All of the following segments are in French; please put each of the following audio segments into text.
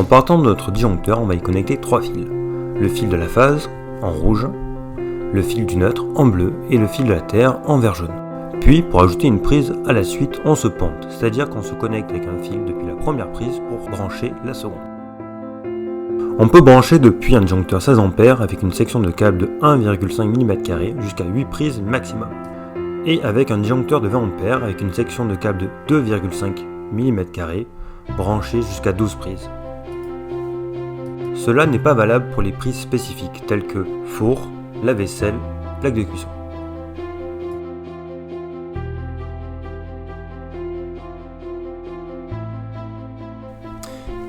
partant de notre disjoncteur, on va y connecter 3 fils. Le fil de la phase, en rouge, le fil du neutre, en bleu, et le fil de la terre, en vert jaune. Puis, pour ajouter une prise à la suite, on se ponte, c'est-à-dire qu'on se connecte avec un fil depuis la première prise pour brancher la seconde. On peut brancher depuis un disjoncteur 16A avec une section de câble de 1,5 mm² jusqu'à 8 prises maximum. Et avec un disjoncteur de 20A avec une section de câble de 2,5 mm² branché jusqu'à 12 prises. Cela n'est pas valable pour les prises spécifiques telles que four, lave-vaisselle, plaque de cuisson.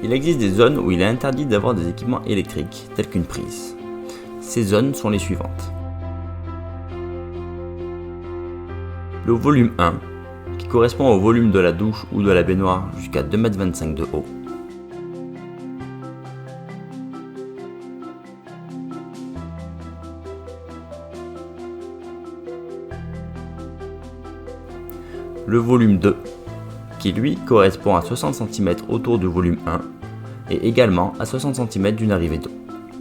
Il existe des zones où il est interdit d'avoir des équipements électriques, tels qu'une prise. Ces zones sont les suivantes. Le volume 1, qui correspond au volume de la douche ou de la baignoire jusqu'à 2,25 m de haut. Le volume 2, qui lui correspond à 60 cm autour du volume 1 et également à 60 cm d'une arrivée d'eau.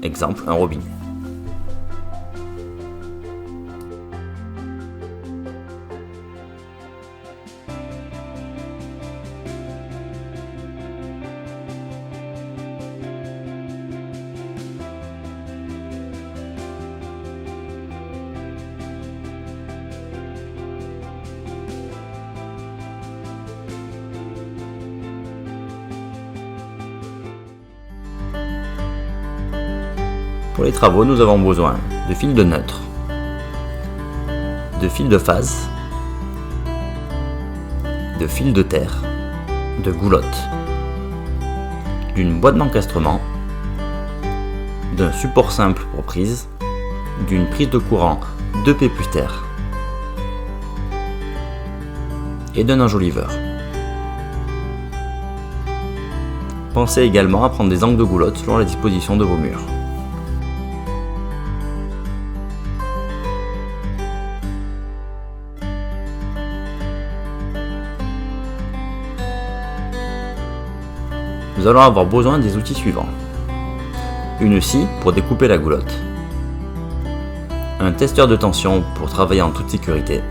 Exemple, un robinet. Pour les travaux, nous avons besoin de fils de neutre, de fils de phase, de fils de terre, de goulotte, d'une boîte d'encastrement, d'un support simple pour prise, d'une prise de courant 2P plus terre et d'un enjoliveur. Pensez également à prendre des angles de goulotte selon la disposition de vos murs. Nous allons avoir besoin des outils suivants. Une scie pour découper la goulotte. Un testeur de tension pour travailler en toute sécurité.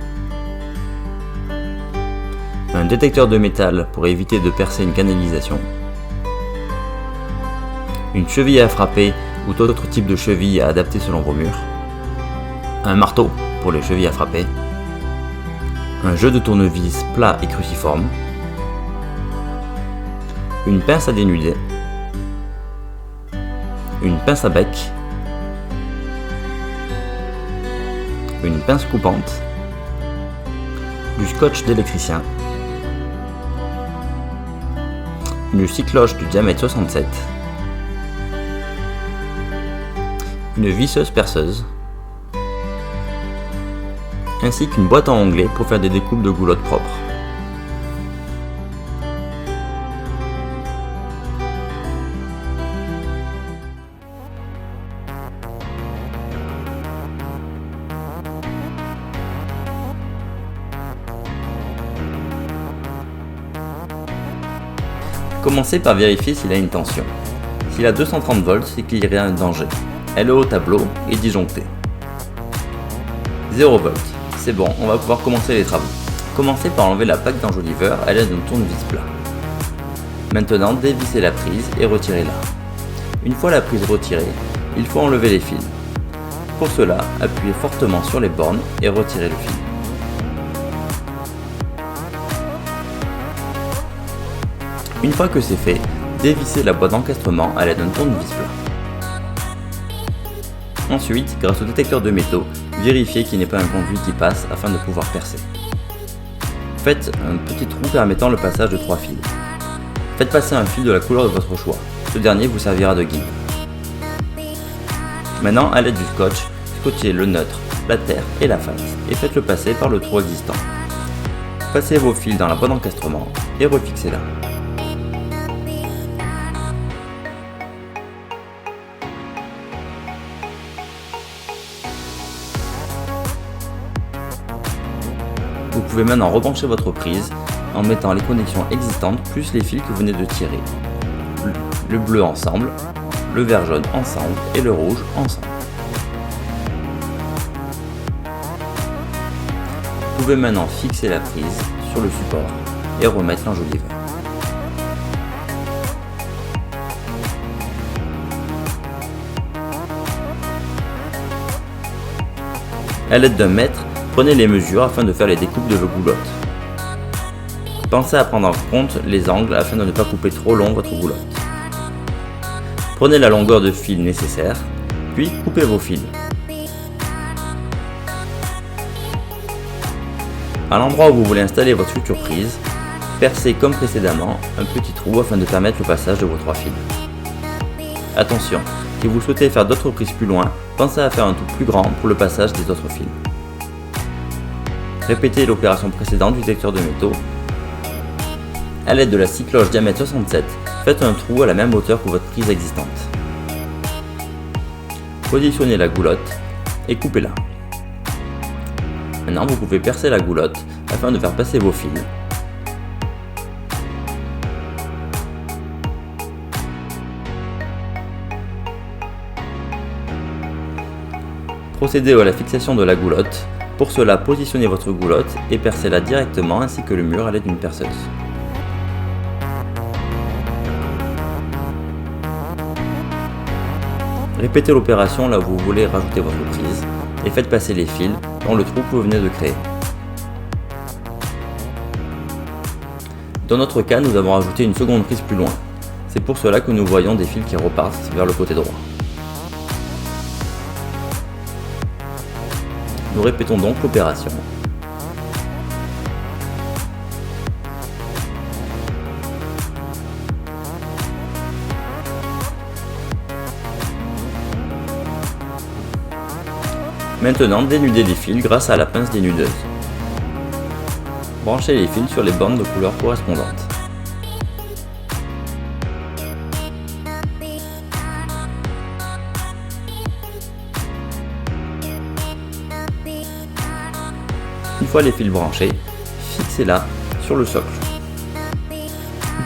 Un détecteur de métal pour éviter de percer une canalisation. Une cheville à frapper ou tout autre type de cheville à adapter selon vos murs. Un marteau pour les chevilles à frapper. Un jeu de tournevis plat et cruciforme. Une pince à dénuder, une pince à bec, une pince coupante, du scotch d'électricien, une scie cloche du diamètre 67, une visseuse perceuse, ainsi qu'une boîte à onglets pour faire des découpes de goulottes propres. Commencez par vérifier s'il a une tension. S'il a 230 volts, c'est qu'il y a un danger. Elle est au tableau et disjonctée. 0 volts, c'est bon, on va pouvoir commencer les travaux. Commencez par enlever la plaque d'enjoliveur à l'aide d'un tournevis plat. Maintenant, dévissez la prise et retirez-la. Une fois la prise retirée, il faut enlever les fils. Pour cela, appuyez fortement sur les bornes et retirez le fil. Une fois que c'est fait, dévissez la boîte d'encastrement à l'aide d'un tournevis plat. Ensuite, grâce au détecteur de métaux, vérifiez qu'il n'y ait pas un conduit qui passe afin de pouvoir percer. Faites un petit trou permettant le passage de 3 fils. Faites passer un fil de la couleur de votre choix. Ce dernier vous servira de guide. Maintenant, à l'aide du scotch, scotchez le neutre, la terre et la face et faites-le passer par le trou existant. Passez vos fils dans la boîte d'encastrement et refixez-la. Vous pouvez maintenant rebrancher votre prise en mettant les connexions existantes plus les fils que vous venez de tirer. le bleu ensemble, le vert jaune ensemble et le rouge ensemble. Vous pouvez maintenant fixer la prise sur le support et remettre l'enjoliveur. À l'aide d'un mètre, prenez les mesures afin de faire les découpes de vos goulottes. Pensez à prendre en compte les angles afin de ne pas couper trop long votre goulotte. Prenez la longueur de fil nécessaire, puis coupez vos fils. À l'endroit où vous voulez installer votre future prise, percez comme précédemment un petit trou afin de permettre le passage de vos 3 fils. Attention, si vous souhaitez faire d'autres prises plus loin, pensez à faire un trou plus grand pour le passage des autres fils. Répétez l'opération précédente du détecteur de métaux. A l'aide de la scie cloche diamètre 67, faites un trou à la même hauteur que votre prise existante. Positionnez la goulotte et coupez-la. Maintenant, vous pouvez percer la goulotte afin de faire passer vos fils. Procédez à la fixation de la goulotte. Pour cela, positionnez votre goulotte et percez-la directement ainsi que le mur à l'aide d'une perceuse. Répétez l'opération là où vous voulez rajouter votre prise et faites passer les fils dans le trou que vous venez de créer. Dans notre cas, nous avons rajouté une seconde prise plus loin. C'est pour cela que nous voyons des fils qui repartent vers le côté droit. Nous répétons donc l'opération. Maintenant, dénudez les fils grâce à la pince dénudeuse. Branchez les fils sur les bandes de couleur correspondantes. Une fois les fils branchés, fixez-la sur le socle.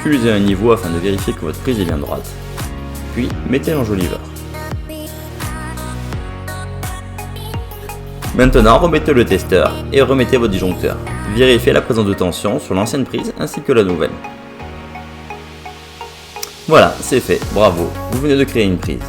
Utilisez un niveau afin de vérifier que votre prise est bien droite, puis mettez l'enjoliveur. Maintenant, remettez le testeur et remettez votre disjoncteur. Vérifiez la présence de tension sur l'ancienne prise ainsi que la nouvelle. Voilà, c'est fait, bravo, vous venez de créer une prise.